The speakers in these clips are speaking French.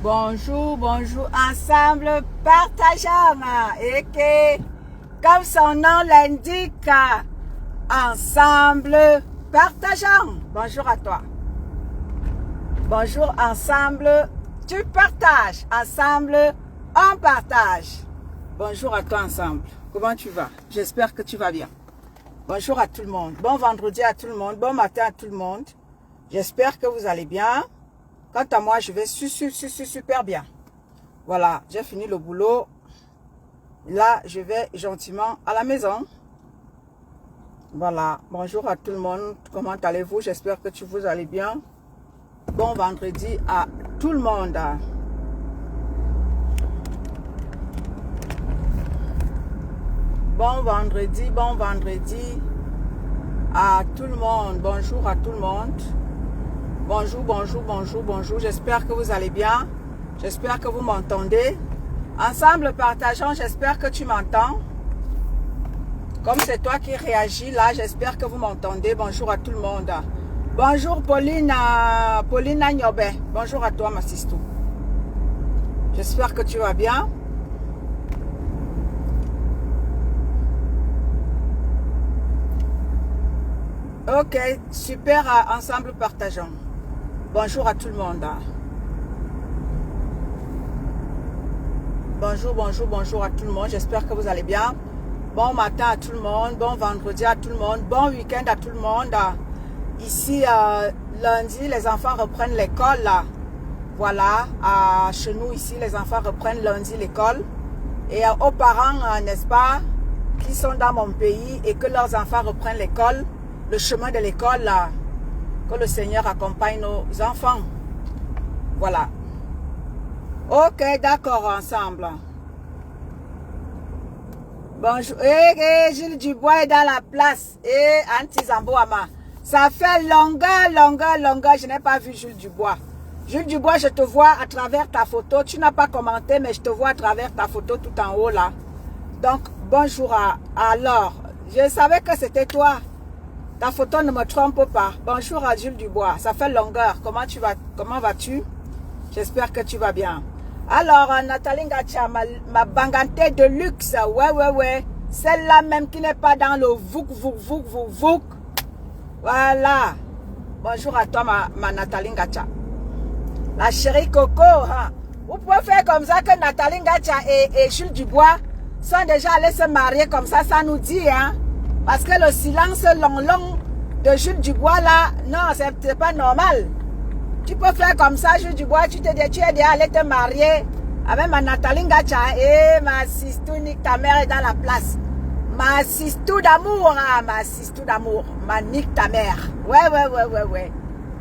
Bonjour, bonjour, ensemble partageons et que, comme son nom l'indique, ensemble partageons. Bonjour à toi. Bonjour, ensemble tu partages, ensemble on partage. Bonjour à toi ensemble. Comment tu vas? J'espère que tu vas bien. Bonjour à tout le monde. Bon vendredi à tout le monde. Bon matin à tout le monde. J'espère que vous allez bien. Quant à moi, je vais super bien. Voilà, j'ai fini le boulot. Là, je vais gentiment à la maison. Voilà, bonjour à tout le monde. Comment allez-vous? J'espère que vous allez bien. Bon vendredi à tout le monde. Bon vendredi à tout le monde. Bonjour à tout le monde. Bonjour, bonjour, bonjour, bonjour. J'espère que vous allez bien. J'espère que vous m'entendez. Ensemble, partageons. J'espère que tu m'entends. Comme c'est toi qui réagis là, j'espère que vous m'entendez. Bonjour à tout le monde. Bonjour Pauline Agnobé. Bonjour à toi ma sistou. J'espère que tu vas bien. Ok, super, ensemble partageons. Bonjour à tout le monde. Bonjour, bonjour, bonjour à tout le monde. J'espère que vous allez bien. Bon matin à tout le monde. Bon vendredi à tout le monde. Bon week-end à tout le monde. Ici, lundi, les enfants reprennent l'école. Voilà, chez nous ici, les enfants reprennent lundi l'école. Et aux parents, n'est-ce pas, qui sont dans mon pays et que leurs enfants reprennent l'école, le chemin de l'école, que le Seigneur accompagne nos enfants. Voilà. Ok, d'accord, ensemble. Bonjour. Gilles Dubois est dans la place. Anti Zambouama. Ça fait longueur. Je n'ai pas vu Jules Dubois. Jules Dubois, je te vois à travers ta photo. Tu n'as pas commenté, mais je te vois à travers ta photo tout en haut là. Donc, bonjour à Laure. Je savais que c'était toi. Ta photo ne me trompe pas. Bonjour à Jules Dubois. Ça fait longueur. Comment vas-tu? J'espère que tu vas bien. Alors, Nathalie Ngacha, ma bangante de luxe. Ouais. Celle-là même qui n'est pas dans le vouk. Voilà. Bonjour à toi, ma Nathalie Ngacha. La chérie Coco. Hein. Vous pouvez faire comme ça que Nathalie Ngacha et Jules Dubois sont déjà allés se marier comme ça nous dit, hein. Parce que le silence long de Jules Dubois là, non, c'est pas normal. Tu peux faire comme ça, Jules Dubois, tu es déjà allé te marier avec ma Nathalie Ngacha et ma sistou, nique ta mère est dans la place. Ma sistou d'amour, hein, ma nique ta mère. Ouais.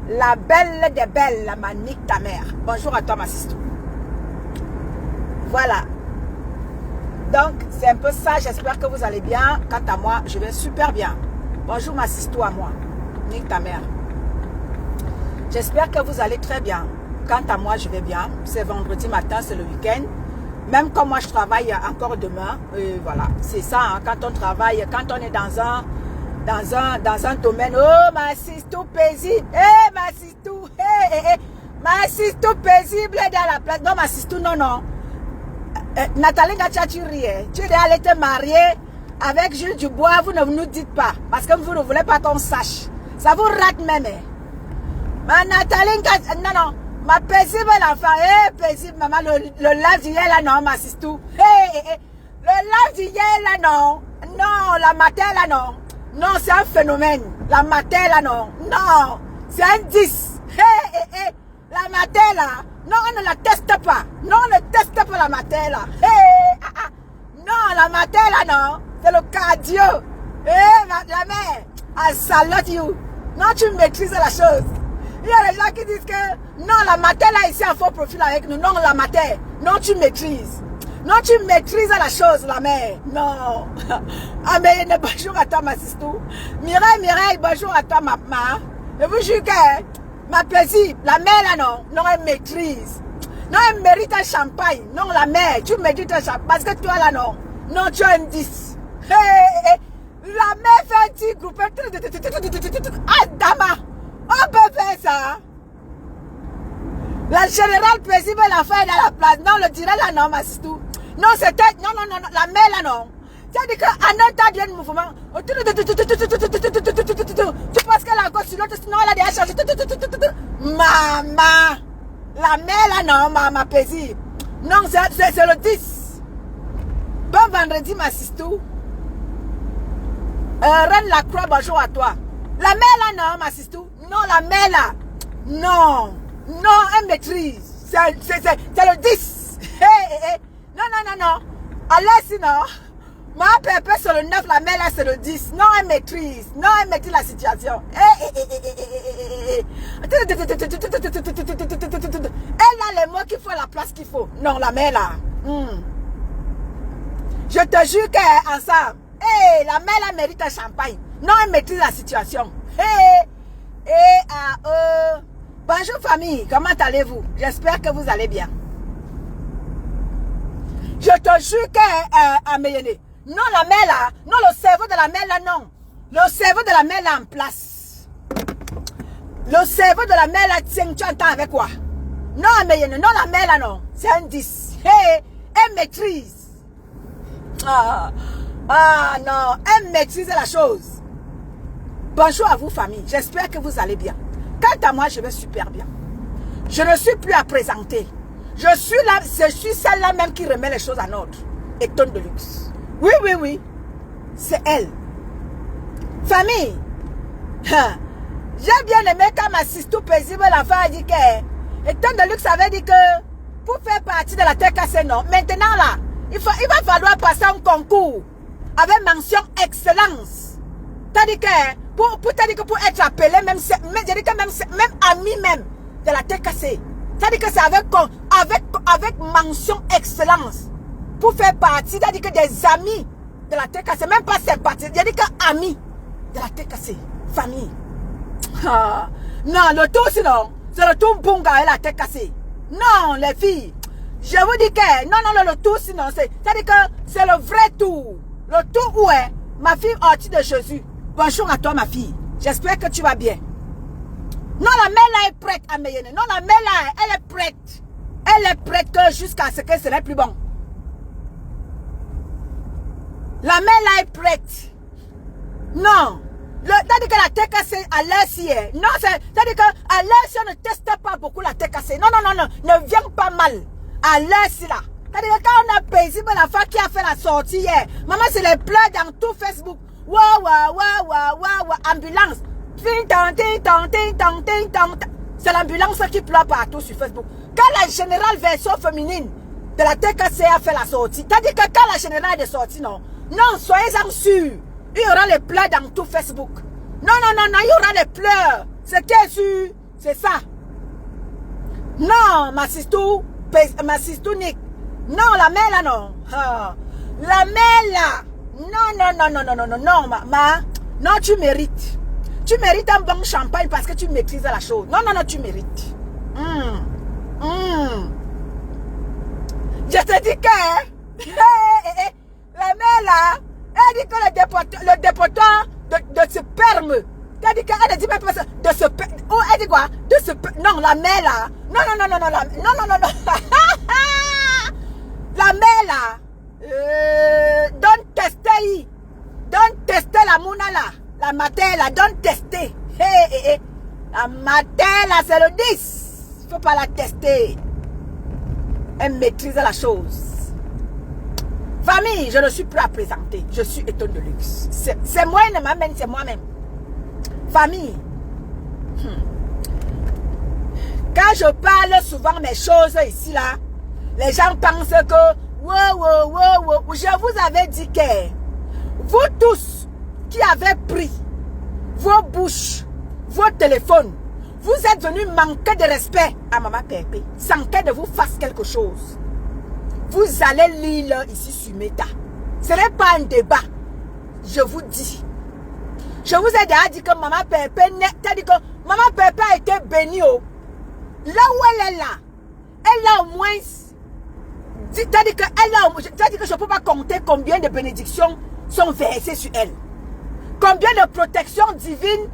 La belle des belles, ma nique ta mère. Bonjour à toi, ma sistou. Voilà. Donc, c'est un peu ça. J'espère que vous allez bien. Quant à moi, je vais super bien. Bonjour, ma sisto à moi. Nique ta mère. J'espère que vous allez très bien. Quant à moi, je vais bien. C'est vendredi matin, c'est le week-end. Même comme moi, je travaille encore demain. Voilà, c'est ça. Hein, quand on travaille, quand on est dans un domaine. Oh, ma sisto paisible. Ma sisto. Ma sisto paisible dans la place. Non, ma sisto, non. Nathalie Ngacha, tu riais. Tu es allé te marier avec Jules Dubois, vous ne nous dites pas. Parce que vous ne voulez pas qu'on sache. Ça vous rate même. Ma Nathalie Ngacha, non. Ma paisible enfant. Paisible, maman. Le live d'hier là, non, ma sistou. Le live d'hier là, non. Non, la matin là, non. Non, c'est un phénomène. La matin là, non. Non, c'est un 10. La matin là. Non, on ne la teste pas. Non, on ne teste pas la matin là. Non, la matin là, non. C'est le cardio. La mère, I salute you. Non, tu maîtrises la chose. Il y a des gens qui disent que non, la matin là, ici, en faux profil avec nous. Non, la matin. Non, tu maîtrises. Non, tu maîtrises la chose, la mère. Non. Ah, mais bonjour à toi, ma sistou. Mireille, bonjour à toi, ma maman. Je vous jure que ma paisible, la mère là, non, elle maîtrise. Non, elle mérite un champagne. Non, la mère, tu mérites un champagne. Parce que toi là, non, tu as un 10. La mère fait un petit groupe. Ah, dama, on peut faire ça. La générale paisible, la femme dans la place. Non, le dirait là, non, ma Sistou. Non, c'était... Non, non, non, la mère là, non. C'est-à-dire qu'à un temps, il y a un mouvement. Tu penses qu'elle a encore sur l'autre, sinon elle a déjà changé. Maman. La mère là, non, maman paisible. Non, c'est le 10. Bon vendredi, ma Sistou. Reine la Croix, bonjour à toi. La mère là, non, ma Sistou. Non, la mère là. Non. Non, elle maîtrise. C'est le 10. Non, non, non, non. Allez, sinon. Ma pépé sur le 9, la mère là, c'est le 10. Non, elle maîtrise. Non, elle maîtrise la situation. Elle a les mots qu'il faut, la place qu'il faut. Non, la mère là. Je te jure qu'ensemble. La mère là mérite un champagne. Non, elle maîtrise la situation. Bonjour famille, comment allez-vous? J'espère que vous allez bien. Je te jure qu'elle Meyene. Non, la mère là. Non, le cerveau de la mère là, non. Le cerveau de la mère là en place. Le cerveau de la mère là, tiens, tu entends avec quoi? Non, Meyene. Non, la mère là, non. C'est un 10. Elle maîtrise. Non, elle maîtrise la chose. Bonjour à vous famille, j'espère que vous allez bien. Quant à moi, je vais super bien. Je ne suis plus à présenter. Je suis celle-là même qui remet les choses en ordre. Et tonne de luxe. Oui, oui, oui. C'est elle. Famille. J'ai bien aimé quand ma Sistou paisible, l'enfant a dit que... Et tonne de luxe avait dit que... Pour faire partie de la terre cassée, non. Maintenant là, il va falloir passer un concours. Avec mention excellence. T'as-dit que... Pour être appelé, même ami même de la terre cassée. C'est-à-dire que c'est avec mention excellence. Pour faire partie, c'est-à-dire que des amis de la terre cassée, même pas sympathique, c'est-à-dire que amis de la terre cassée, famille. Non, le tout sinon, c'est le tout bunga et la terre cassée. Non, les filles, je vous dis que, non, le tout sinon, c'est-à-dire que c'est le vrai tout. Le tout où est ma fille ortie de Jésus. Bonjour à toi, ma fille. J'espère que tu vas bien. Non, la mère là est prête à Meyene. Non, la mère là, elle est prête. Elle est prête jusqu'à ce que ce n'est plus bon. La mère là est prête. Non. C'est-à-dire que la tête cassée à l'air si est. Non, c'est-à-dire qu'à l'air si on ne teste pas beaucoup la tête cassée. Non, non, non, non. Ne viens pas mal. À l'air si là. C'est-à-dire que quand on a paisible la femme qui a fait la sortie hier. Maman, c'est les pleurs dans tout Facebook. Waouh, ambulance. C'est l'ambulance qui pleure partout sur Facebook. Quand la générale version féminine de la TKC a fait la sortie, c'est-à-dire que quand la générale est sortie, non, soyez-en sûrs, il y aura les pleurs dans tout Facebook. Non, il y aura les pleurs. C'est qui est sûr, c'est ça. Non, ma Sistou Nick. Non, la mère là, non. La mère là. Non, non, tu mérites. Tu mérites un bon champagne parce que tu maîtrises la chose. Non, tu mérites. Je te dis que la mère là, elle dit que le dépotoir de sperme. Elle dit qu'elle dit même pas de ce oh, elle dit quoi? De ce non, la mère là. Non. La mère là. Don't tester. Don't tester la mouna là. La matin là, don't tester. La matin là, c'est le 10. Faut pas la tester. Elle maîtrise la chose. Famille, je ne suis plus à présenter. Je suis étonne de luxe. C'est moi, ne m'amène, c'est moi-même. Famille. Quand je parle souvent mes choses ici là, les gens pensent que je vous avais dit que vous tous qui avez pris vos bouches, vos téléphones, vous êtes venus manquer de respect à Maman Pépé sans qu'elle ne vous fasse quelque chose. Vous allez lire ici sur Meta. Ce n'est pas un débat. Je vous dis. Je vous ai déjà dit que Maman Pépé, c'est-à-dire que Maman Pépé a été bénie. Là où elle est là, elle a au moins... C'est-à-dire que je ne peux pas compter combien de bénédictions sont versées sur elle. Combien de protections divines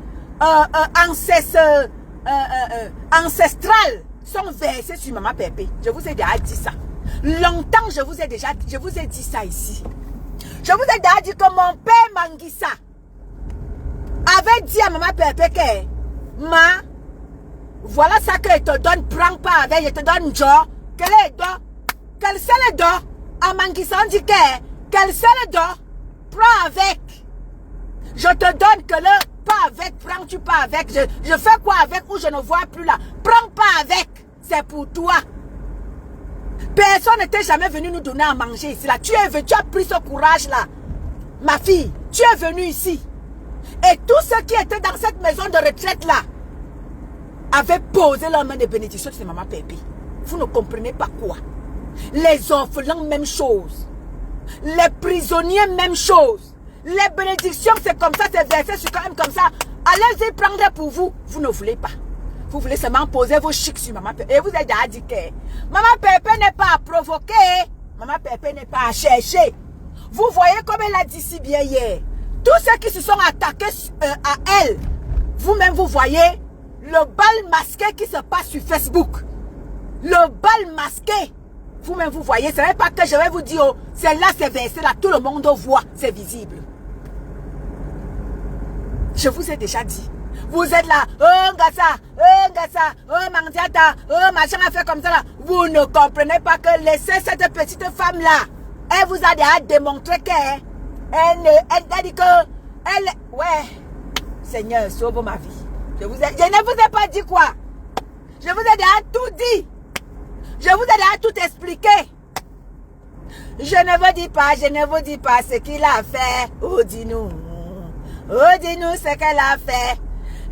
ancestrales sont versés sur Maman Pépé. Je vous ai déjà dit ça. Longtemps, je vous ai dit ça ici. Je vous ai déjà dit que mon père Manguissa avait dit à Maman Pépé que voilà ça que je te donne, prends pas avec, je te donne genre, qu'elle se le donne. À Manguissa, on dit qu'elle se le donne, prends avec. Je te donne que le pas avec, prends-tu pas avec, je fais quoi avec ou je ne vois plus là. Prends pas avec, c'est pour toi. Personne n'était jamais venu nous donner à manger ici là. Tu as pris ce courage là. Ma fille, tu es venue ici. Et tous ceux qui étaient dans cette maison de retraite là avaient posé leur main de bénédiction sur Maman Pépé. Vous ne comprenez pas quoi. Les orphelins, même chose. Les prisonniers, même chose. Les bénédictions, c'est comme ça, c'est versé sur quand même comme ça. Allez-y prendre pour vous. Vous ne voulez pas. Vous voulez seulement poser vos chics sur Maman Pépé. Et vous avez déjà dit que Maman Pépé n'est pas à provoquer. Maman Pépé n'est pas à chercher. Vous voyez comme elle a dit si bien hier. Tous ceux qui se sont attaqués à elle, vous-même vous voyez le bal masqué qui se passe sur Facebook. Le bal masqué. Vous-même vous voyez. Ce n'est pas que je vais vous dire, oh, celle-là c'est versé là, tout le monde voit, c'est visible. Je vous ai déjà dit. Vous êtes là, oh Ngassa, oh Mandiata, oh machin a fait comme ça là. Vous ne comprenez pas que laissez cette petite femme là. Elle vous a déjà démontré qu'elle a dit que ouais, Seigneur, sauve ma vie. Je ne vous ai pas dit quoi. Je vous ai déjà tout dit. Je vous ai déjà tout expliqué. Je ne vous dis pas ce qu'il a fait. Oh, dis-nous. Oh, dis-nous ce qu'elle a fait.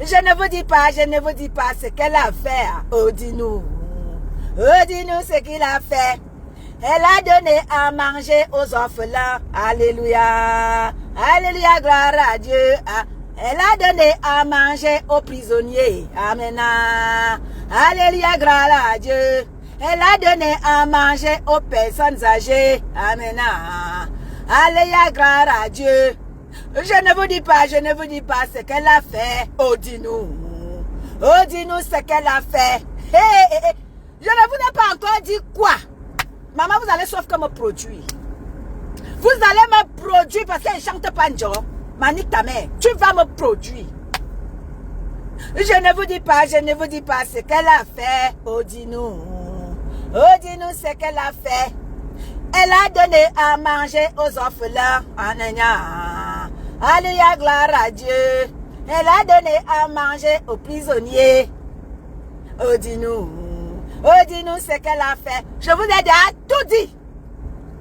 Je ne vous dis pas ce qu'elle a fait. Oh, dis-nous. Oh, dis-nous ce qu'il a fait. Elle a donné à manger aux orphelins. Alléluia. Alléluia, gloire à Dieu. Elle a donné à manger aux prisonniers. Amen. Alléluia, gloire à Dieu. Elle a donné à manger aux personnes âgées. Amen. Alléluia, gloire à Dieu. Je ne vous dis pas ce qu'elle a fait. Oh, dis-nous. Oh, dis-nous ce qu'elle a fait. Hey. Je ne vous ai pas encore dit quoi. Maman, vous allez sauf que me produire. Vous allez me produire parce qu'elle chante pas un jour. Manique ta mère, tu vas me produire. Je ne vous dis pas ce qu'elle a fait. Oh, dis-nous. Oh, dis-nous ce qu'elle a fait. Elle a donné à manger aux orphelins. Alléluia, gloire à Dieu. Elle a donné à manger aux prisonniers. Oh, dis-nous. Oh, dis-nous ce qu'elle a fait. Je vous ai déjà tout dit.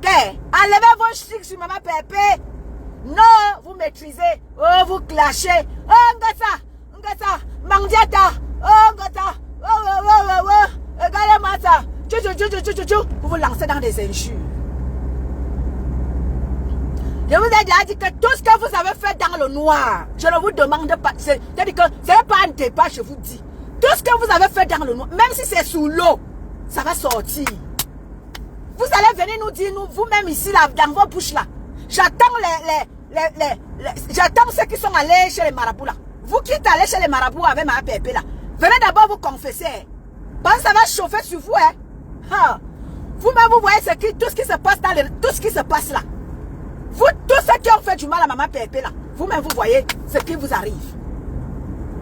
Enlevez vos chics sur Maman Pépé. Non, vous maîtrisez. Oh, vous clashez. Oh, Ngassa, Mandiata. Oh, Ngassa. Oh. Regardez-moi ça. Vous vous lancez dans des injures. Je vous ai déjà dit que tout ce que vous avez fait dans le noir, je ne vous demande pas. C'est-à-dire que ce n'est pas un débat, je vous dis. Tout ce que vous avez fait dans le noir, même si c'est sous l'eau, ça va sortir. Vous allez venir nous dire, vous-même ici, là, dans vos bouches là. J'attends j'attends ceux qui sont allés chez les marabouts là. Vous qui êtes allés chez les marabouts avec ma pépé là, venez d'abord vous confesser. Parce que ça va chauffer sur vous, hein. Vous-même, vous voyez tout ce qui se passe tout ce qui se passe là. Vous, tous ceux qui ont fait du mal à Maman Pépé là, vous-même, vous voyez ce qui vous arrive.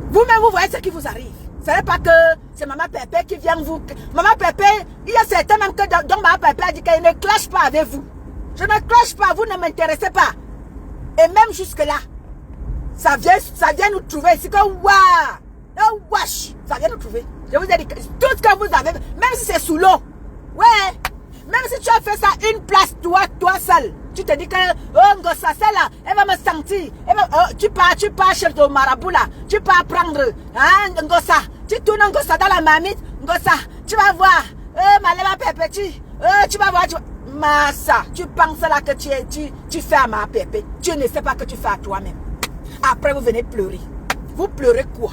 Vous-même, vous voyez ce qui vous arrive. Ce n'est pas que c'est Maman Pépé qui vient vous... Maman Pépé, il y a certains même que dont Maman Pépé a dit qu'elle ne clash pas avec vous. Je ne clash pas, vous ne m'intéressez pas. Et même jusque-là, ça vient nous trouver ici que waouh, wesh, ça vient nous trouver. Je vous ai dit que tout ce que vous avez, même si c'est sous l'eau, ouais, même si tu as fait ça une place, toi seul, tu te dis que, oh, Ngossa, celle-là, elle va me sentir. Tu pars chez ton marabout là, tu pars prendre, hein, Ngossa, tu tournes Ngossa dans la marmite, Ngossa, tu vas voir, Maman Pépé, tu vas voir, Massa, tu penses là que tu fais à ma Pépé, tu ne sais pas que tu fais à toi-même. Après, vous venez pleurer. Vous pleurez quoi?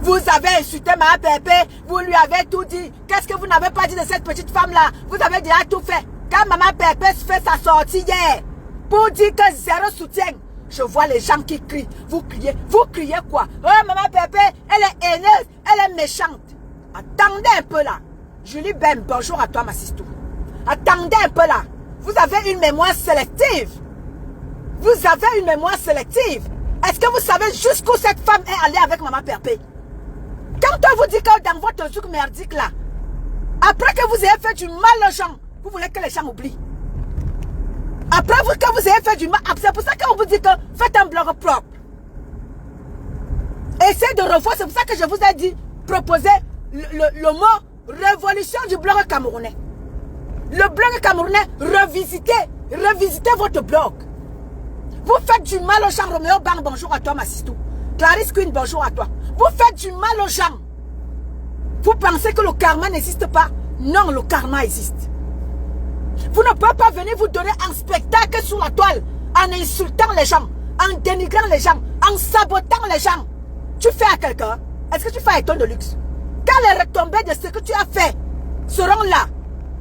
Vous avez insulté ma Pépé, vous lui avez tout dit. Qu'est-ce que vous n'avez pas dit de cette petite femme-là? Vous avez déjà tout fait. Quand Maman Pépé fait sa sortie hier, pour dire que zéro soutien, je vois les gens qui crient. Vous criez quoi? Oh, Maman Pépé, elle est haineuse, elle est méchante. Attendez un peu là. Julie Ben, bonjour à toi, ma sistou. Attendez un peu là. Vous avez une mémoire sélective. Vous avez une mémoire sélective. Est-ce que vous savez jusqu'où cette femme est allée avec Maman Perpé? Quand on vous dit que dans votre truc merdique là, après que vous ayez fait du mal aux gens, vous voulez que les gens oublient. Après que vous ayez fait du mal, c'est pour ça qu'on vous dit que faites un blog propre. Essayez de revoir, c'est pour ça que je vous ai dit, proposez le mot révolution du blog camerounais. Le blog camerounais, revisitez votre blog. Vous faites du mal aux gens. Roméo Bang, bonjour à toi, ma sistou. Clarisse Queen, bonjour à toi. Vous faites du mal aux gens. Vous pensez que le karma n'existe pas? Non, le karma existe. Vous ne pouvez pas venir vous donner un spectacle sur la toile en insultant les gens, en dénigrant les gens, en sabotant les gens. Tu fais à quelqu'un? Est-ce que tu fais un ton de luxe? Quand les retombées de ce que tu as fait seront là,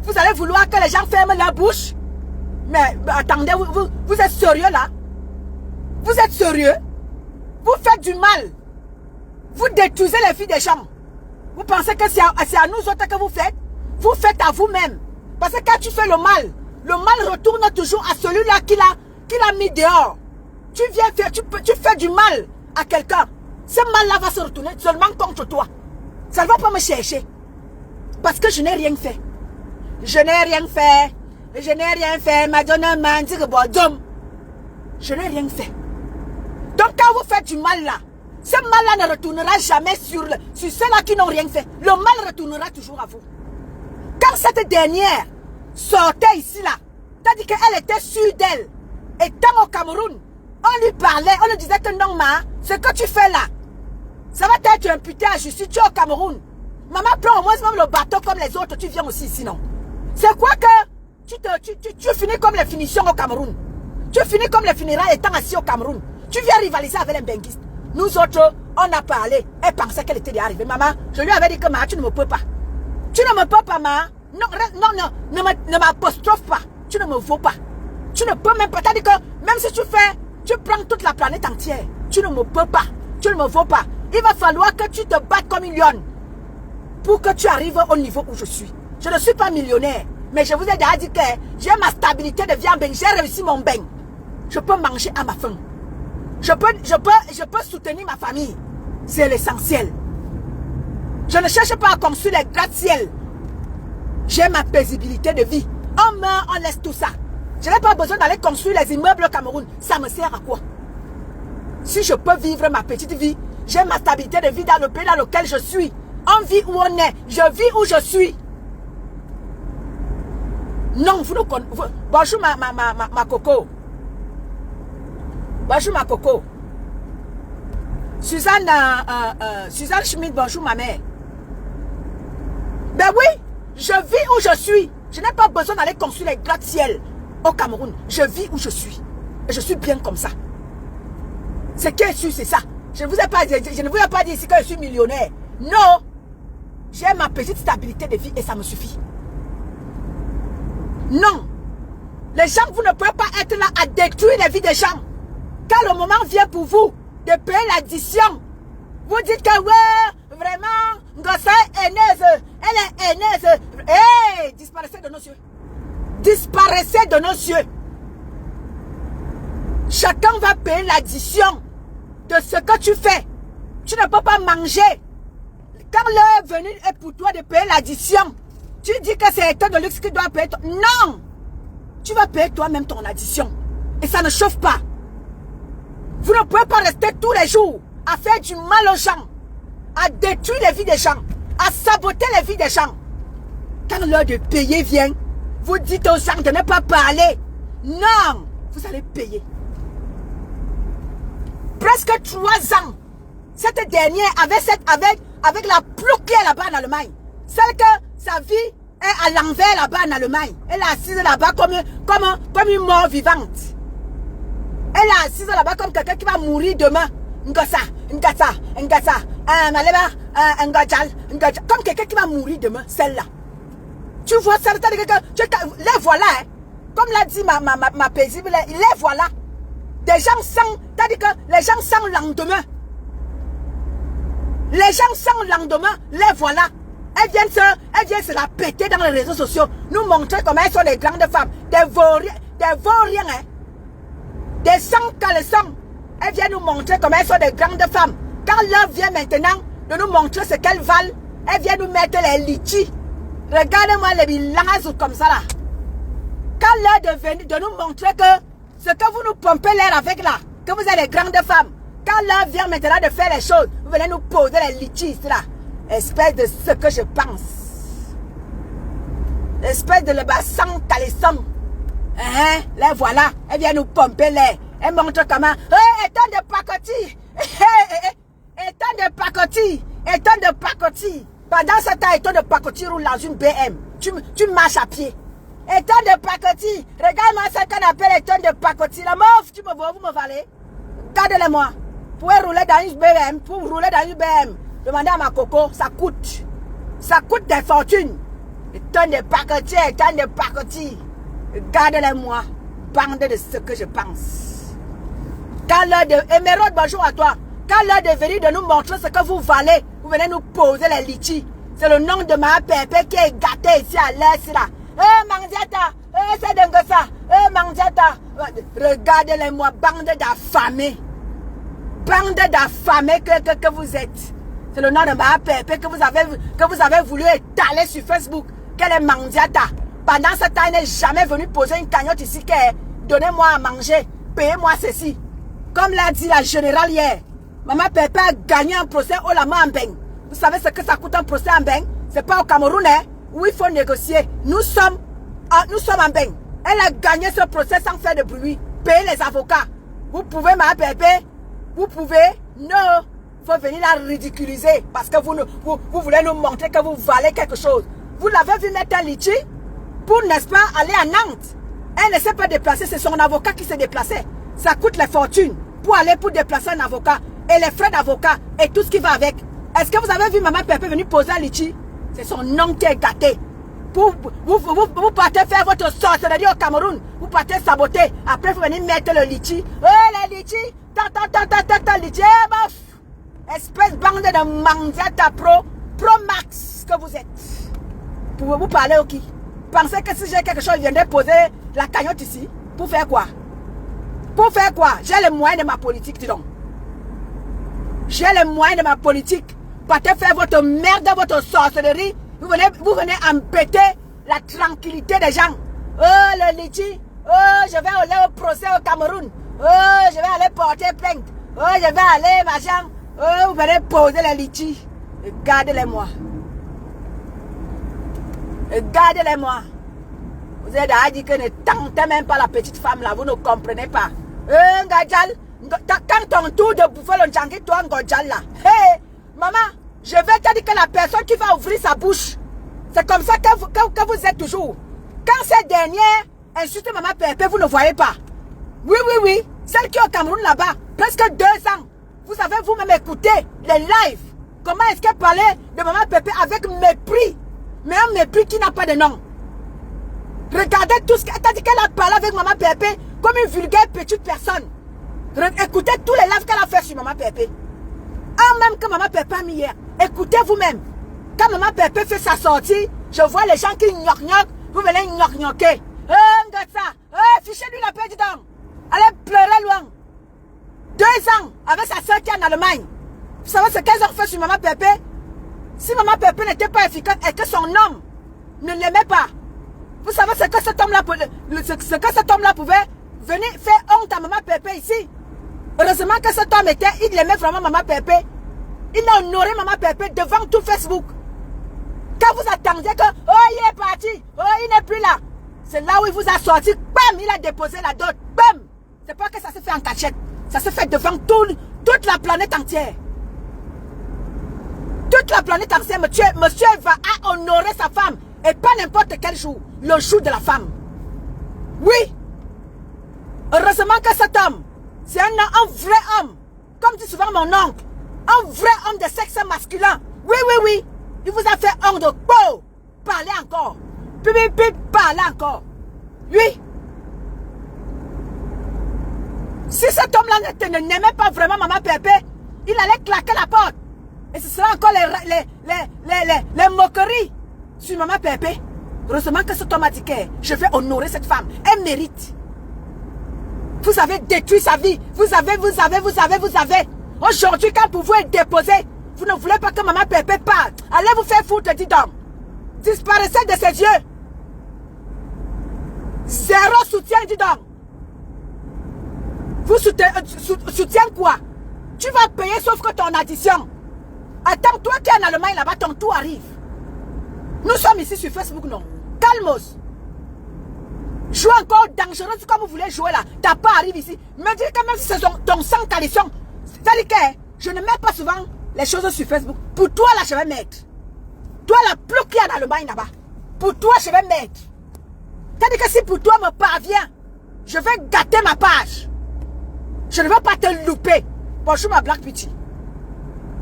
vous allez vouloir que les gens ferment la bouche? Mais attendez, vous êtes sérieux là? Vous êtes sérieux? Vous faites du mal. Vous détruisez les filles des gens. Vous pensez que c'est à nous autres que vous faites? Vous faites à vous-même. Parce que quand tu fais le mal retourne toujours à celui-là qui l'a mis dehors. Tu viens faire, tu fais du mal à quelqu'un. Ce mal-là va se retourner seulement contre toi. Ça ne va pas me chercher. Parce que je n'ai rien fait. Je n'ai rien fait. Je n'ai rien fait. Madonna m'a dit que bon, je n'ai rien fait. Donc quand vous faites du mal là, ce mal-là ne retournera jamais sur ceux-là qui n'ont rien fait. Le mal retournera toujours à vous. Quand cette dernière sortait ici là, c'est-à-dire qu'elle était sûre d'elle, étant au Cameroun, on lui parlait, on lui disait que non, ce que tu fais là, ça va t'être imputé à justice, tu es au Cameroun. Maman prend au moins même le bateau comme les autres, tu viens aussi ici, non? C'est quoi que tu finis comme les finitions au Cameroun? Tu finis comme les funérailles étant assis au Cameroun. Tu viens rivaliser avec les benguistes. Nous autres, on a parlé. Elle pensait qu'elle était déjà arrivée. Maman, je lui avais dit que tu ne me peux pas. Tu ne me peux pas, maman. Non, ne m'apostrophe pas. Tu ne me vaux pas. Tu ne peux même pas. T'as dit que même si tu prends toute la planète entière, tu ne me peux pas. Tu ne me vaux pas. Il va falloir que tu te battes comme une lionne pour que tu arrives au niveau où je suis. Je ne suis pas millionnaire, mais je vous ai déjà dit que j'ai ma stabilité de vie en bain. J'ai réussi mon bain. Je peux manger à ma faim. Je peux soutenir ma famille. C'est l'essentiel. Je ne cherche pas à construire les gratte-ciel. J'ai ma paisibilité de vie. On meurt, on laisse tout ça. Je n'ai pas besoin d'aller construire les immeubles au Cameroun. Ça me sert à quoi? Si je peux vivre ma petite vie, j'ai ma stabilité de vie dans le pays dans lequel je suis. On vit où on est. Je vis où je suis. Non, vous ne connaissez pas. Bonjour ma coco. Bonjour ma coco. Suzanne Schmidt, bonjour ma mère. Ben oui, je vis où je suis. Je n'ai pas besoin d'aller construire les gratte-ciel au Cameroun. Je vis où je suis. Et je suis bien comme ça. Ce qui est sûr, c'est ça. Je ne vous ai pas dit, je ne vous ai pas dit ici que je suis millionnaire. Non. J'ai ma petite stabilité de vie et ça me suffit. Non. Les gens, vous ne pouvez pas être là à détruire la vie des gens. Quand le moment vient pour vous de payer l'addition, vous dites que ouais, vraiment, Ngossa est haineuse, elle est haineuse. Hé, disparaissez de nos yeux. Disparaissez de nos yeux. Chacun va payer l'addition de ce que tu fais. Tu ne peux pas manger. Quand l'heure est venue est pour toi de payer l'addition, tu dis que c'est état de luxe qui doit payer. Non! Tu vas payer toi-même ton addition. Et ça ne chauffe pas. Vous ne pouvez pas rester tous les jours à faire du mal aux gens, à détruire les vies des gens, à saboter les vies des gens. Quand l'heure de payer vient, vous dites aux gens de ne pas parler. Non! Vous allez payer. Presque 3 ans, cette dernière avec la plouquée là-bas en Allemagne, celle que sa vie est à l'envers là-bas en Allemagne, elle est assise là-bas comme une mort vivante. Elle est assise là-bas comme quelqu'un qui va mourir demain. Comme quelqu'un qui va mourir demain, celle-là. Tu vois ça, les voilà, hein. Comme l'a dit ma paisible, les voilà. Des gens sans, c'est-à-dire que les gens sans lendemain. Les gens sans lendemain, les voilà. elles viennent se la péter dans les réseaux sociaux, nous montrer comment elles sont des grandes femmes, des vauriens, hein, des sangs caleçons. Elles viennent nous montrer comment elles sont des grandes femmes. Quand l'heure vient maintenant de nous montrer ce qu'elles valent, elles viennent nous mettre les litchis. Regardez-moi les bilans comme ça là. Quand l'heure est venue de nous montrer que ce que vous nous pompez l'air avec là, que vous êtes des grandes femmes, quand l'heure vient maintenant de faire les choses, vous venez nous poser les litchis là. Espèce de ce que je pense. Espèce de le bassin caleçon. Hein? Les voilà. Elles viennent nous pomper l'air. Elles montrent comment. Étant de pacotille. Étant de pacotille. Étant de pacotille. Pendant ce temps, étant de pacotille roule dans une BM. Tu marches à pied. Étant de pacotille. Regarde-moi ce qu'on appelle étant de pacotille. La meuf, tu me vois, vous me valez. Regardez-moi. Pour rouler dans une BM. Pour rouler dans une BM. Demandez à ma coco, ça coûte. Ça coûte des fortunes. Étant de pacotille, étant de pacotille. Regardez-les-moi. Bande de ce que je pense. Quand l'heure de... Émeraude, bonjour à toi. Quand l'heure de venir de nous montrer ce que vous valez, vous venez nous poser les litchis. C'est le nom de ma pépé qui est gâté ici à l'est là. Mandiata, c'est dingue ça. Mandiata. Regardez-les-moi, bande d'affamés. Bande d'affamés que vous êtes. C'est le nom de ma pépé que vous avez voulu étaler sur Facebook. Quelle est Mandiata? Pendant ce temps, elle n'est jamais venue poser une cagnotte ici qui est donnez-moi à manger, payez-moi ceci. Comme l'a dit la générale hier, Maman Pépé a gagné un procès au Lama en Beng. Vous savez ce que ça coûte un procès en Beng? C'est pas au Cameroun, hein, où il faut négocier. Nous sommes en Beng. Elle a gagné ce procès sans faire de bruit. Payer les avocats. Vous pouvez, Maman Pépé? Vous pouvez? Non. Il faut venir la ridiculiser parce que vous voulez nous montrer que vous valez quelque chose. Vous l'avez vu mettre un litchi pour, n'est-ce pas, aller à Nantes. Elle ne s'est pas déplacer, c'est son avocat qui s'est déplacé. Ça coûte les fortunes pour aller pour déplacer un avocat et les frais d'avocat et tout ce qui va avec. Est-ce que vous avez vu Maman Pépé venir poser un litchi? C'est son nom qui est gâté. Vous partez faire votre sorcellerie au Cameroun. Vous partez saboter. Après, vous venez mettre le litchi. Le litchi. Litchi. Espèce bande de Mandiata Pro Max que vous êtes. Pouvez-vous parler au qui? Pensez que si j'ai quelque chose, je viendrai poser la cagnotte ici. Pour faire quoi? Pour faire quoi? J'ai les moyens de ma politique, dis donc. J'ai les moyens de ma politique. Partez faire votre merde, votre sorcellerie. Vous venez embêter la tranquillité des gens. Le litchi. Je vais aller au procès au Cameroun. Je vais aller porter plainte. Je vais aller, machin. Vous venez poser les litchis. Regardez-les-moi. Regardez-les-moi. Vous êtes à dire que ne tentez même pas la petite femme là. Vous ne comprenez pas. Ngadjal. Quand ton tour de bouffer le djangi, toi, Ngadjal là. Hey, maman, je vais te dire que la personne qui va ouvrir sa bouche, c'est comme ça que vous êtes toujours. Quand cette dernière insulte Maman Pépé, vous ne voyez pas. Oui. Celle qui est au Cameroun là-bas, presque 2 ans. Vous avez vous-même écouté les lives. Comment est-ce qu'elle parlait de Maman Pépé avec mépris. Mais un mépris qui n'a pas de nom. Regardez tout ce qu'elle a dit, qu'elle a parlé avec Maman Pépé comme une vulgaire petite personne. Écoutez tous les lives qu'elle a fait sur Maman Pépé. Même que Maman Pépé a mis hier. Écoutez vous-même. Quand Maman Pépé fait sa sortie, je vois les gens qui gnoc-gnoc. Vous venez gnoc-gnoquer. Fichez-lui la paix, dis donc. Allez pleurer loin. 2 ans avec sa soeur qui est en Allemagne. Vous savez ce qu'elles ont fait sur Maman Pépé? Si Maman Pépé n'était pas efficace et que son homme ne l'aimait pas, vous savez ce que cet homme-là pouvait venir faire honte à Maman Pépé ici. Heureusement que cet homme il aimait vraiment Maman Pépé. Il a honoré Maman Pépé devant tout Facebook. Quand vous attendiez que, il est parti, il n'est plus là. C'est là où il vous a sorti, bam, il a déposé la dot, bam. C'est pas que ça se fait en cachette. Ça se fait devant toute la planète entière. Toute la planète entière, monsieur va honorer sa femme. Et pas n'importe quel jour. Le jour de la femme. Oui. Heureusement que cet homme, c'est un vrai homme. Comme dit souvent mon oncle. Un vrai homme de sexe masculin. Oui. Il vous a fait honte de quoi? Parlez encore. Puis, parlez encore. Oui. Si cet homme-là n'aimait pas vraiment Maman Pépé, il allait claquer la porte. Et ce sera encore les moqueries sur maman Pépé. Heureusement que cet homme a dit que je vais honorer cette femme. Elle mérite. Vous avez détruit sa vie. Vous avez. Aujourd'hui, quand vous est déposé, vous ne voulez pas que maman Pépé parle. Allez vous faire foutre, dis donc. Disparaissez de ses yeux. Zéro soutien, dis donc. Vous soutien quoi? Tu vas payer sauf que ton addition. Attends, toi qui es en Allemagne là-bas, ton tour arrive. Nous sommes ici sur Facebook, non? Calmos. Joue encore dangereux comme vous voulez jouer là. Ta part arrive ici. Me dis quand même si c'est ton sang coalition. C'est-à-dire que je ne mets pas souvent les choses sur Facebook. Pour toi là, je vais mettre. Toi la plus qui est en Allemagne là-bas. Pour toi, je vais mettre. C'est-à-dire que si pour toi me parvient, je vais gâter ma page. Je ne veux pas te louper. Bonjour ma Black Beauty.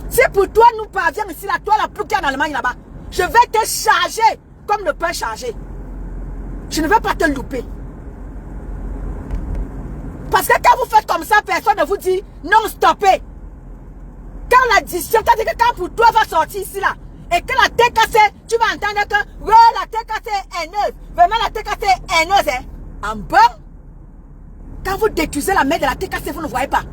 Si pour toi nous parvient ici là, toi la plus qui est en Allemagne là-bas, je vais te charger comme le pain chargé. Je ne vais pas te louper. Parce que quand vous faites comme ça, personne ne vous dit non, stoppez. Quand l'addition, c'est-à-dire que quand pour toi va sortir ici là, et que la TKC, tu vas entendre que ouais, la TKC est haineuse. Vraiment la TKC est haineuse, hein. En bon, quand vous détruisez la mère de la TKC, vous ne voyez pas.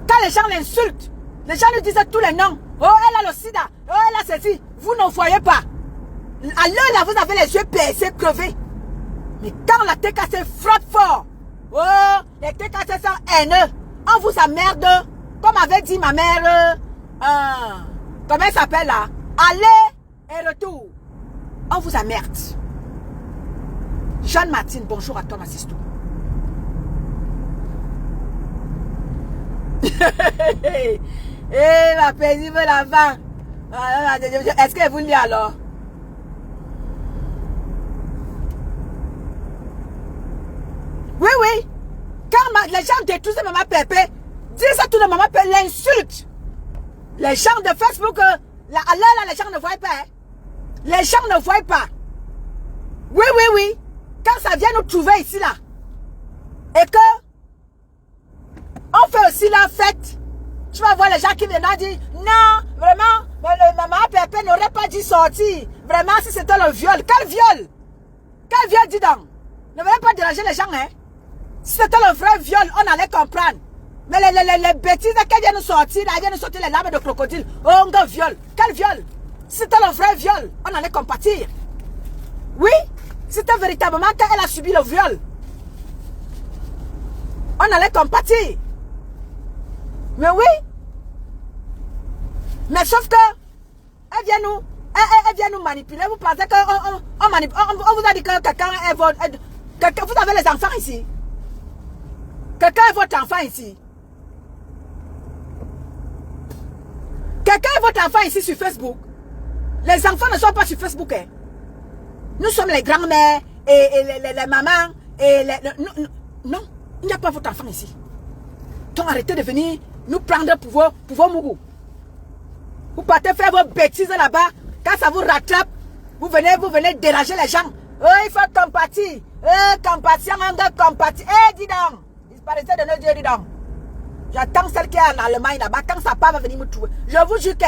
Quand les gens l'insultent, les gens lui disent tous les noms. Oh, elle a le sida. Oh, elle a ceci. Vous ne voyez pas. À l'heure là, vous avez les yeux percés, crevés. Mais quand la TKC frotte fort, oh, les TKC sont haineux. On vous emmerde. Comme avait dit ma mère, comment elle s'appelle là? Aller et retour. On vous emmerde. Jeanne-Martine, bonjour à toi, ma sister. Eh, ma paisible là-bas. Est-ce qu'elle vous lit alors? Oui, oui. Quand les gens détruisent maman Pépé, disent à tout le maman Pépé, l'insulte. Les gens de Facebook, là, les gens ne voient pas. Hein. Les gens ne voient pas. Oui, oui, oui. Quand ça vient nous trouver ici, là, et que on fait aussi la fête, tu vas voir les gens qui viennent dire, non, vraiment, maman Pépé n'aurait pas dû sortir. Vraiment, si c'était le viol. Quel viol? Quel viol, dis donc? Ne venez pas déranger les gens, hein. Si c'était le vrai viol, on allait comprendre. Mais les bêtises qu'elles viennent nous sortir, là, elles viennent nous sortir les larmes de crocodile. Oh, un viol. Quel viol? Si c'était le vrai viol, on allait compatir. Oui, c'était véritablement qu'elle a subi le viol. On allait compatir. Mais oui. Mais sauf que, elle vient nous manipuler. Vous pensez qu'on on vous a dit que quelqu'un est votre... Vous avez les enfants ici. Quelqu'un est votre enfant ici. Quelqu'un est votre enfant ici sur Facebook. Les enfants ne sont pas sur Facebook. Hein. Nous sommes les grands-mères et les mamans. Et non, il n'y a pas votre enfant ici. Donc arrêtez de venir nous prendre pour vos mougous. Vous partez faire vos bêtises là-bas. Quand ça vous rattrape, vous venez déranger les gens. Oh, il faut compatir. Compassion, compatir. Dis donc. Disparaissez de nos yeux, dis donc. J'attends celle qui est en Allemagne là-bas. Quand sa part va venir me trouver. Je vous jure que,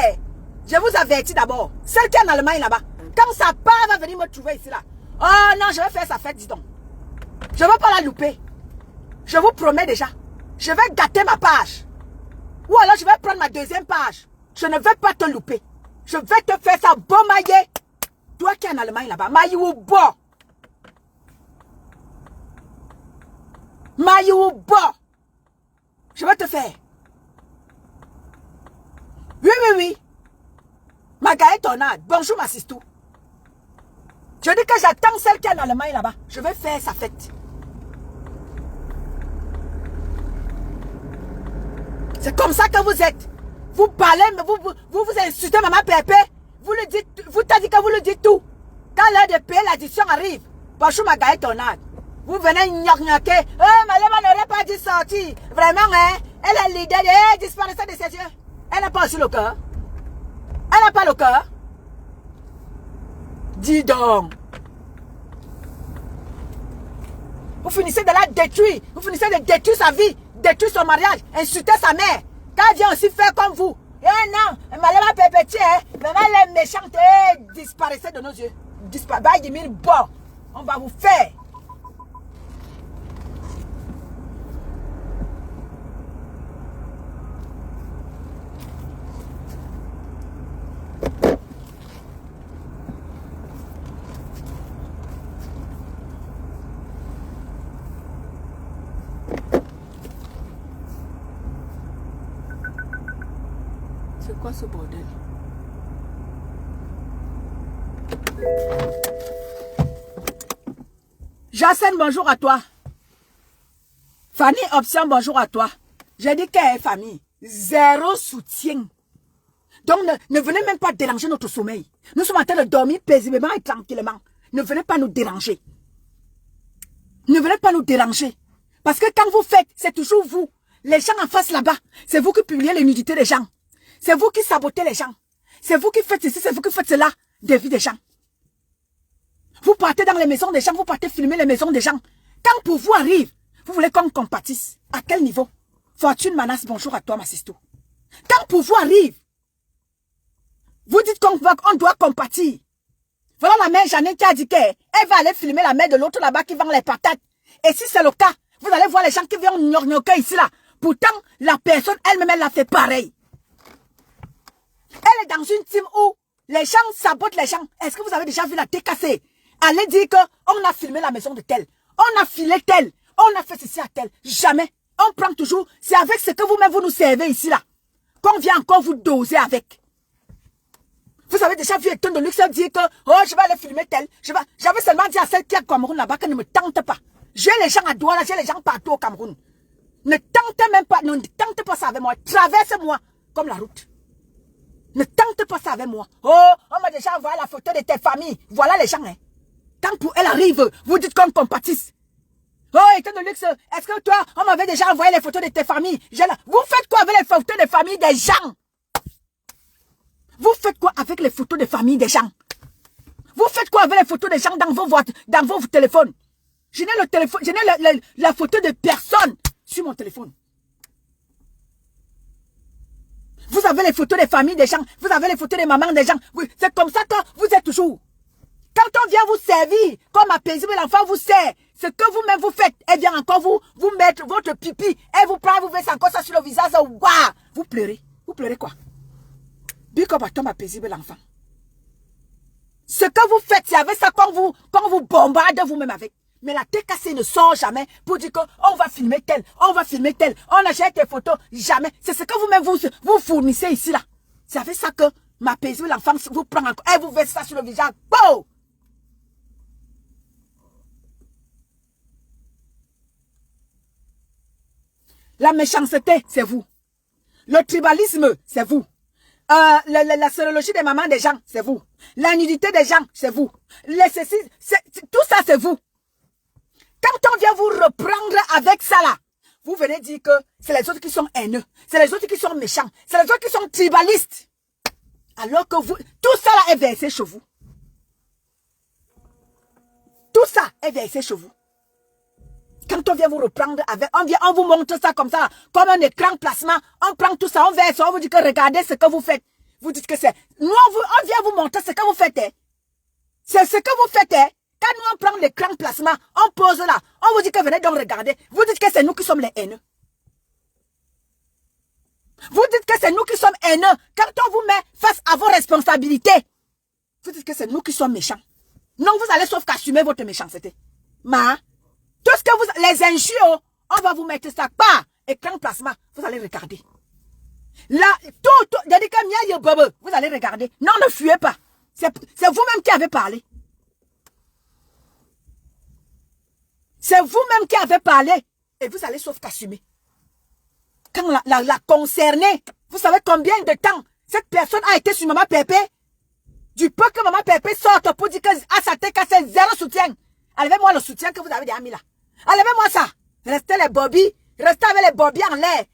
je vous avertis d'abord. Celle qui est en Allemagne là-bas. Quand sa part va venir me trouver ici là. Oh non, je vais faire sa fête, dis donc. Je ne vais pas la louper. Je vous promets déjà. Je vais gâter ma page. Ou alors je vais prendre ma deuxième page. Je ne vais pas te louper. Je vais te faire ça bon maillé. Toi qui es en Allemagne là-bas. Maillé ou bon. Maillé ou bon. Je vais te faire. Oui, oui, oui. Magaïe Tornade. Bonjour ma sistou. Je dis que j'attends celle qui est en Allemagne là-bas. Je vais faire sa fête. C'est comme ça que vous êtes. Vous parlez, mais vous insultez maman Pépé. Vous le dites, vous t'avez dit que vous le dites tout. Quand l'heure de payer l'addition arrive, bonjour Magaïe Tornade. Vous venez gnaquer. Oh, Malema n'aurait pas dû sortir. Vraiment, hein. Elle est leader. Elle disparaissait de ses yeux. Elle n'a pas aussi le cœur. Elle n'a pas le cœur. Dis donc. Vous finissez de la détruire. Vous finissez de détruire sa vie. Détruire son mariage. Insulter sa mère. Quand elle vient aussi faire comme vous. Eh non, ma pépé, maintenant les méchantes disparaissaient de nos yeux. Bon, on va vous faire. C'est quoi ce bordel? Jacène, bonjour à toi. Fanny Option, bonjour à toi. J'ai dit qu'elle est famille. Zéro soutien. Donc ne venez même pas déranger notre sommeil. Nous sommes en train de dormir paisiblement et tranquillement. Ne venez pas nous déranger. Ne venez pas nous déranger. Parce que quand vous faites, c'est toujours vous. Les gens en face là-bas, c'est vous qui publiez les nudités des gens. C'est vous qui sabotez les gens. C'est vous qui faites ceci, c'est vous qui faites cela des vies des gens. Vous partez dans les maisons des gens, vous partez filmer les maisons des gens. Quand pour vous arrive, vous voulez qu'on compatisse. À quel niveau? Fortune Manas, bonjour à toi, ma sisto. Quand pour vous arrive, vous dites qu'on doit compatir. Voilà la mère Jeannette qui a dit qu'elle va aller filmer la mère de l'autre là-bas qui vend les patates. Et si c'est le cas, vous allez voir les gens qui viennent gnoccher ici là. Pourtant, la personne elle-même, elle a fait pareil. Elle est dans une team où les gens sabotent les gens. Est-ce que vous avez déjà vu la TKC? Allez dire qu'on a filmé la maison de tel. On a filé tel. On a fait ceci à tel. Jamais. On prend toujours. C'est avec ce que vous-même vous nous servez ici là. Qu'on vient encore vous doser avec. Vous avez déjà vu Éton de Luxe dire que oh, je vais aller filmer tel. J'avais seulement dit à celle qui est au Cameroun là-bas qu'elle ne me tente pas. J'ai les gens à Douala, j'ai les gens partout au Cameroun. Ne tentez même pas, ne tentez pas ça avec moi. Traversez-moi comme la route. Ne tente pas ça avec moi. Oh, on m'a déjà envoyé la photo de tes familles. Voilà les gens. Hein. Quand pour elle arrive, vous dites qu'on compatisse. Oh, Éton de Luxe, est-ce que toi, on m'avait déjà envoyé les photos de tes familles? Vous faites quoi avec les photos des familles des gens? Vous faites quoi avec les photos des familles des gens? Vous faites quoi avec les photos des gens dans vos téléphones? Je n'ai le téléphone, je n'ai la photo de personne sur mon téléphone. Vous avez les photos des familles des gens, vous avez les photos des mamans des gens. Oui, c'est comme ça que vous êtes toujours. Quand on vient vous servir, comme un paisible l'enfant vous sert, ce que vous-même vous faites, elle vient encore vous mettre votre pipi, elle vous prend, vous versez encore ça sur le visage, waouh, vous pleurez. Vous pleurez quoi? Big up à toi, ma paisible l'enfant. Ce que vous faites, c'est avec ça qu'on vous bombarde vous-même avec. Mais la TKC ne sort jamais pour dire qu'on va filmer tel, on va filmer tel, on achète des photos, jamais. C'est ce que vous-même vous fournissez ici là. C'est avec ça que ma paisible l'enfant vous prend encore, elle vous verse ça sur le visage. Bon! La méchanceté, c'est vous. Le tribalisme, c'est vous. La sérologie des mamans des gens, c'est vous. La nudité des gens, c'est vous. Tout ça, c'est vous. Quand on vient vous reprendre avec ça là, vous venez dire que c'est les autres qui sont haineux. C'est les autres qui sont méchants. C'est les autres qui sont tribalistes. Alors que vous, tout ça là est versé chez vous. Tout ça est versé chez vous. Quand on vient vous reprendre avec, on vous montre ça comme ça, comme un écran placement, on prend tout ça, on verse, on vous dit que regardez ce que vous faites. Vous dites que c'est, nous on vient vous montrer ce que vous faites. Hein. C'est ce que vous faites. Hein. Quand nous on prend l'écran placement, on pose là, on vous dit que venez donc regarder. Vous dites que c'est nous qui sommes les haineux. Vous dites que c'est nous qui sommes haineux. Quand on vous met face à vos responsabilités, vous dites que c'est nous qui sommes méchants. Non, vous allez sauf qu'assumer votre méchanceté. Tout ce que vous... Les injures, on va vous mettre ça. Pas écran placement, vous allez regarder. Là, vous allez regarder. Non, ne fuyez pas. C'est vous-même qui avez parlé. C'est vous-même qui avez parlé. Et vous allez sauf qu'assumer. Quand la concernée, vous savez combien de temps cette personne a été sur Maman Pépé? Du peu que Maman Pépé sorte pour dire que à sa tête, c'est zéro soutien. Enlevez-moi le soutien que vous avez déjà mis là. Enlevez-moi ça. Restez les bobbies. Restez avec les bobbies en l'air.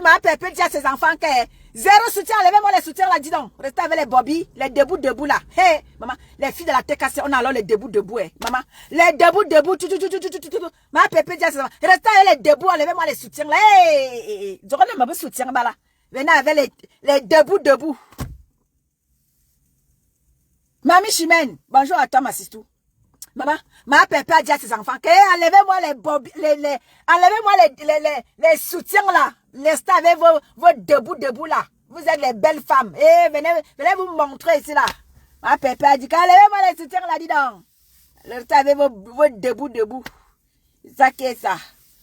Maman Pépé dit à ses enfants que zéro soutien. Enlevez-moi les soutiens là, dis donc. Restez avec les bobbies, les debout là. Hey, maman, les filles de la TKC, on a alors les debout, hein. Maman, les debout. Maman Pépé dit à ses enfants, restez avec les debout, enlevez-moi les soutiens là. Hey, j'aurais le même soutien là. Venez avec les debout. Mamie Chimène, bonjour à toi, ma sistou. Maman, ma pépé a dit à ses enfants que enlevez-moi les soutiens là. Laissez avec vos debout là. Vous êtes les belles femmes. Eh, venez vous montrer ici là. Ma pépé a dit qu'enlevez-moi les soutiens là, dis donc. Laissez avec vos debout. Ça qui est ça.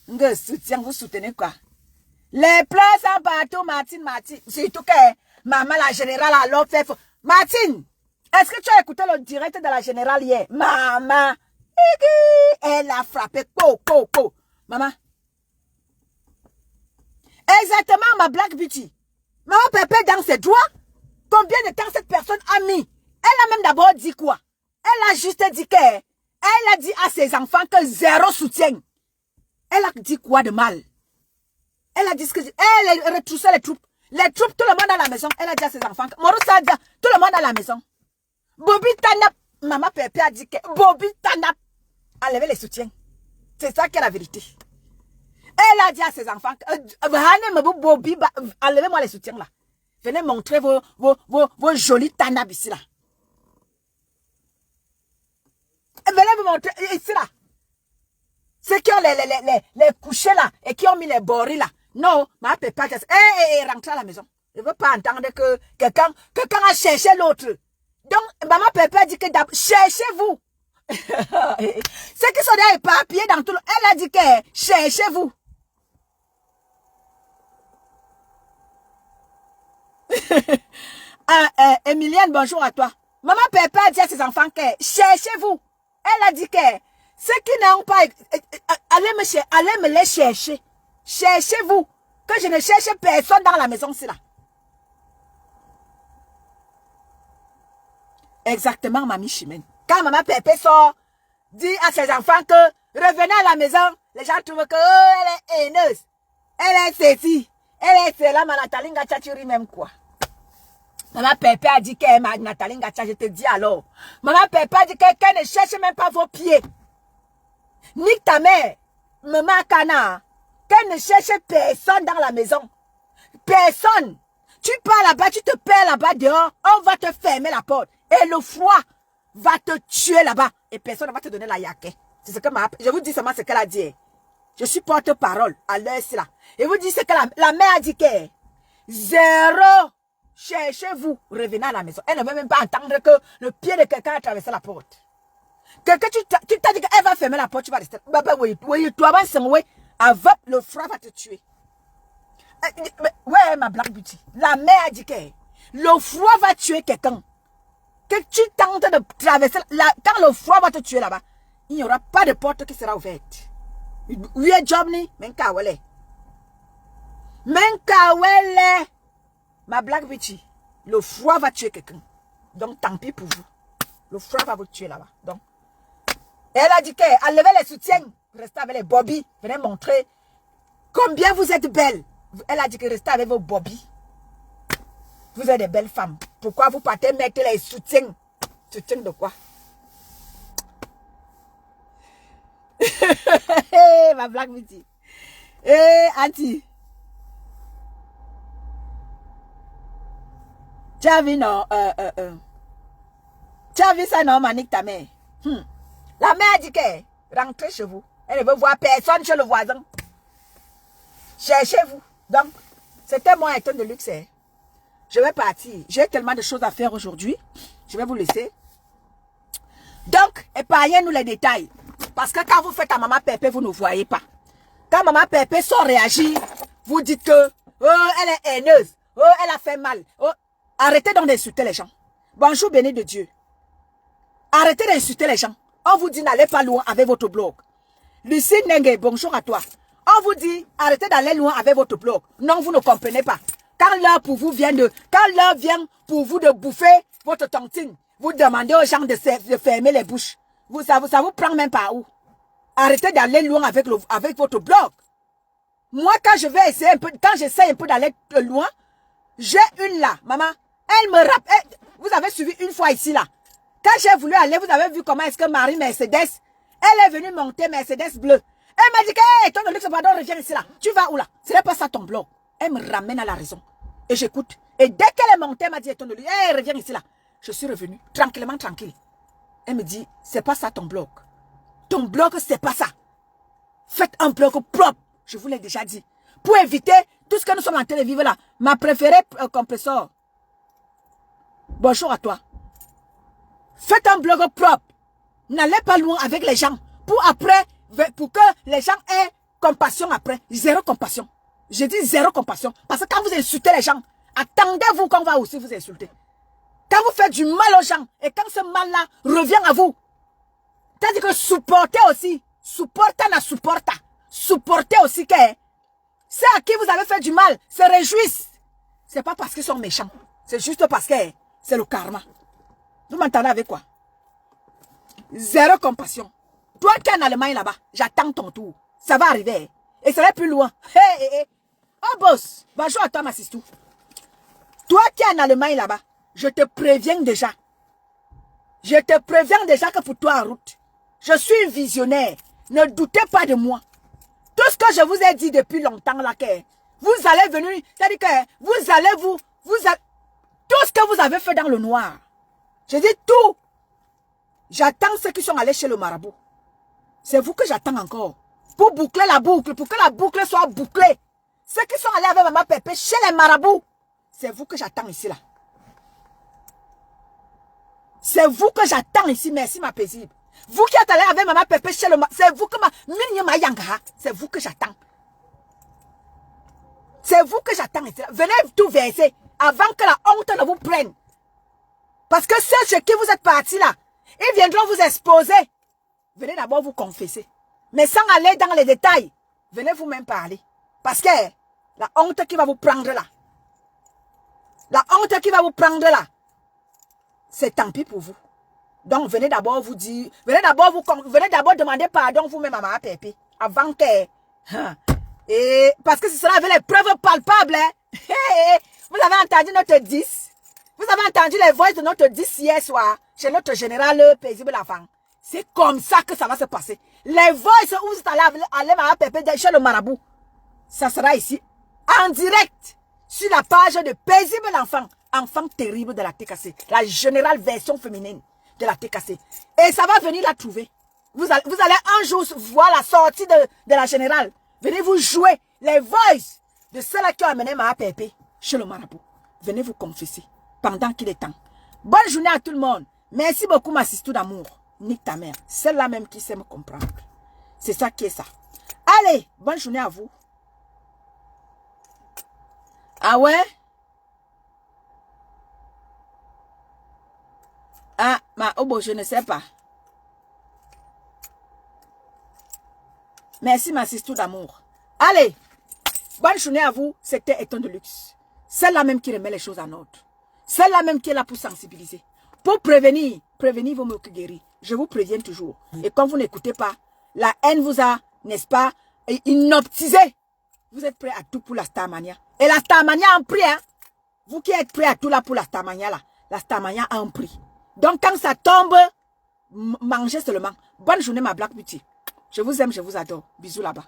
Un soutien, vous soutenez quoi? Les pleurs sont partout, Martine. Surtout que maman la générale alors fait. Martine, est-ce que tu as écouté le direct de la générale hier? Maman, elle a frappé. Maman. Exactement, ma Black Beauty. Maman Pépé dans ses droits. Combien de temps cette personne a mis? Elle a même d'abord dit quoi? Elle a juste dit que, elle a dit à ses enfants que zéro soutien. Elle a dit quoi de mal? Elle a dit que, elle a retroussé les troupes. Les troupes, tout le monde à la maison. Elle a dit à ses enfants, Morosa a dit, tout le monde à la maison. Bobby Tanap, maman Pépé a dit que Bobby Tanap enlevait les soutiens. C'est ça qui est la vérité. Elle a dit à ses enfants, Bobby, enlevez-moi les soutiens là. Venez montrer vos jolis Tanap ici là. Venez vous montrer ici là. Ceux qui ont les couchés là et qui ont mis les boris là. Non, ma Pépé a dit, rentrez à la maison. Je ne veux pas entendre que quelqu'un a cherché l'autre. Donc, maman Pépé a dit que cherchez-vous. Ceux qui sont là éparpillés dans tout le... Elle a dit que cherchez-vous. Emilienne, bonjour à toi. Maman Pépé a dit à ses enfants que cherchez-vous. Elle a dit que ceux qui n'ont pas... allez me les chercher. Cherchez-vous. Que je ne cherche personne dans la maison, c'est là. Exactement, mamie Chimène. Quand maman Pépé sort, dit à ses enfants que revenez à la maison, les gens trouvent que elle est haineuse. Elle est ceci. Elle est cela, ma Nathalie Gatchaturi même quoi. Maman Pépé a dit qu'elle est Nathalie Gatchaturi, je te dis alors. Maman Pépé a dit qu'elle ne cherche même pas vos pieds. Nique ta mère, maman Kana, qu'elle ne cherche personne dans la maison. Personne. Tu pars là-bas, tu te perds là-bas dehors, on va te fermer la porte. Et le froid va te tuer là-bas. Et personne ne va te donner la yake. C'est ce que je vous dis seulement ce qu'elle a dit. Je suis porte-parole à l'heure là. Et vous dites ce que la mère a dit que zéro. Cherchez-vous. Revenez à la maison. Elle ne veut même pas entendre que le pied de quelqu'un a traversé la porte. Quelqu'un, tu t'as dit qu'elle va fermer la porte, tu vas rester. Oui, toi, avant, le froid va te tuer. Ouais, ma Black Beauty. La mère a dit que le froid va tuer quelqu'un. Que tu tentes de traverser, quand le froid va te tuer là-bas, il n'y aura pas de porte qui sera ouverte. Oui, Jobni, Menkawele. Ma Black Beauty, le froid va tuer quelqu'un. Donc, tant pis pour vous. Le froid va vous tuer là-bas. Donc, elle a dit qu'elle levait les soutiens. Restez avec les bobbies. Venez montrer combien vous êtes belles. Elle a dit que restez avec vos bobbies. Vous êtes des belles femmes. Pourquoi vous partez mettre les soutiens? Soutiens de quoi? Ma Black Beauty. Auntie. Tu as vu, non? Tu as vu ça, non, Manique, ta mère? La mère a dit que rentrez chez vous. Elle ne veut voir personne chez le voisin. Cherchez-vous. Donc, c'était mon item de luxe. Je vais partir. J'ai tellement de choses à faire aujourd'hui. Je vais vous laisser. Donc, épargnez-nous les détails. Parce que quand vous faites à maman Pépé, vous ne voyez pas. Quand maman Pépé sort réagir, vous dites que elle est haineuse. Oh, elle a fait mal. Oh, arrêtez donc d'insulter les gens. Bonjour, béni de Dieu. Arrêtez d'insulter les gens. On vous dit n'allez pas loin avec votre blog. Lucie Nengue, bonjour à toi. On vous dit arrêtez d'aller loin avec votre blog. Non, vous ne comprenez pas. Quand l'heure pour vous vient pour vous de bouffer votre tontine, vous demandez aux gens de fermer les bouches. Ça vous prend même pas où. Arrêtez d'aller loin avec votre blog. Moi, quand je vais essayer un peu, quand j'essaie un peu d'aller loin, j'ai une là, maman. Elle me rappelle. Vous avez suivi une fois ici là. Quand j'ai voulu aller, vous avez vu comment est-ce que Marie Mercedes, elle est venue monter Mercedes bleu. Elle m'a dit que, hey, toi, le luxe, pardon, reviens ici là. Tu vas où là? Ce n'est pas ça ton blog. Elle me ramène à la raison. Et j'écoute. Et dès qu'elle est montée, elle m'a dit, étonne de lui, hey, reviens ici là. Je suis revenue, tranquillement, tranquille. Elle me dit, c'est pas ça ton blog. Ton blog, c'est pas ça. Faites un blog propre. Je vous l'ai déjà dit. Pour éviter tout ce que nous sommes en train de vivre là. Ma préférée compresseur. Bonjour à toi. Faites un blog propre. N'allez pas loin avec les gens. Pour que les gens aient compassion après. Zéro compassion. Je dis zéro compassion. Parce que quand vous insultez les gens, attendez-vous qu'on va aussi vous insulter. Quand vous faites du mal aux gens, et quand ce mal-là revient à vous, c'est-à-dire que supportez aussi. Supportez aussi que ceux à qui vous avez fait du mal se réjouissent. C'est pas parce qu'ils sont méchants. C'est juste parce que c'est le karma. Vous m'entendez avec quoi? Zéro compassion. Toi qui es en Allemagne là-bas, j'attends ton tour. Ça va arriver. Et ça va plus loin. Oh boss, bonjour à toi ma sistou. Toi qui es en Allemagne là-bas, je te préviens déjà. Je te préviens déjà que pour toi en route, je suis visionnaire. Ne doutez pas de moi. Tout ce que je vous ai dit depuis longtemps là, que vous allez venir, c'est-à-dire que vous allez tout ce que vous avez fait dans le noir. Je dis tout. J'attends ceux qui sont allés chez le marabout. C'est vous que j'attends encore. Pour boucler la boucle, pour que la boucle soit bouclée. Ceux qui sont allés avec Maman Pépé chez les marabouts. C'est vous que j'attends ici là. C'est vous que j'attends ici. Merci ma paisible. Vous qui êtes allé avec Maman Pépé chez le marabout. C'est vous que c'est vous que j'attends. C'est vous que j'attends ici là. Venez tout verser avant que la honte ne vous prenne. Parce que ceux chez qui vous êtes partis là, ils viendront vous exposer. Venez d'abord vous confesser. Mais sans aller dans les détails, venez vous-même parler. Parce que la honte qui va vous prendre là, c'est tant pis pour vous. Donc venez d'abord vous dire, venez d'abord demander pardon vous-même à Maman Pépé. Avant que... Et parce que ce sera avec les preuves palpables. Hein. Vous avez entendu notre 10. Vous avez entendu les voix de notre 10 hier soir chez notre général paisible enfant. C'est comme ça que ça va se passer. Les voix où vous allez Maman Pépé chez le marabout. Ça sera ici, en direct, sur la page de paisible enfant. Enfant terrible de la TKC. La générale version féminine de la TKC. Et ça va venir la trouver. Vous allez un jour voir la sortie de la générale. Venez vous jouer les voices de ceux-là qui ont amené Maman Pépé chez le marabout. Venez vous confesser pendant qu'il est temps. Bonne journée à tout le monde. Merci beaucoup ma sistou d'amour. Nique ta mère. Celle-là même qui sait me comprendre. C'est ça qui est ça. Allez, bonne journée à vous. Ah ouais? Ah, je ne sais pas. Merci ma sistou d'amour. Allez, bonne journée à vous. C'était Eton de Luxe. Celle-là même qui remet les choses en ordre. Celle-là même qui est là pour sensibiliser. Pour prévenir vaut mieux que guérir. Je vous préviens toujours. Et quand vous n'écoutez pas, la haine vous a, n'est-ce pas, inoptisé. Vous êtes prêts à tout pour la Starmania. Et la Starmania a un prix, hein. Vous qui êtes prêts à tout là pour la Starmania là, la Starmania a un prix. Donc quand ça tombe, mangez seulement. Bonne journée ma Black Beauty. Je vous aime, je vous adore. Bisous là-bas.